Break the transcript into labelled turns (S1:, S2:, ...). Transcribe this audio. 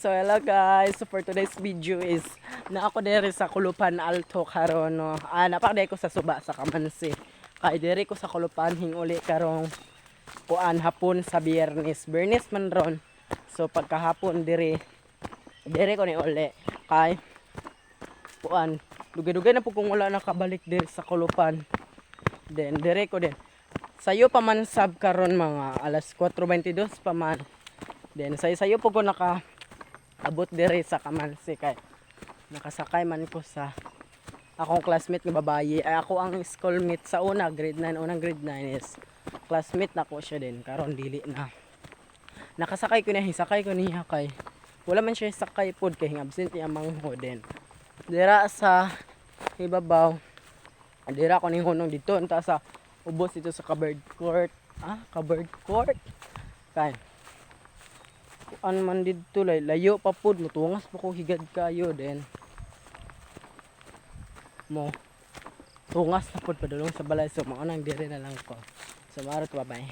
S1: So hello guys, so for today's video is na ako diri sa Kulupan Alto karon no. Napakday ko sa suba sa Kamansi. Kay diri ko sa Kulupan hinguli karong kuan hapon sa Biyernes. Biyernes man ron. So pagkahapon diri ko ni uli kay kuan dugay-dugay na po kung wala nakabalik diri sa Kulupan. Then diri ko din. Sayo pa man sab karon mga alas 4:22 pa man. Then sayo po ko abot diri sa Kamansi kay nakasakay man ko sa akong classmate nga babaye. Ay ako ang schoolmate sa unang grade 9 is classmate na ko siya din karon dili na. Nakasakay ko na hisakay ko niya kay wala man siya sakay pod kay absent niya mangho din. Dira sa ibabaw dira ko ning hunong dito unta sa ubos dito sa covered court. Covered court. Kay ano man dito layo pa pod mutungas pa ko higad kayo din mo tungas na pod padulong sa balay so maunang diri na lang ko so marot bye.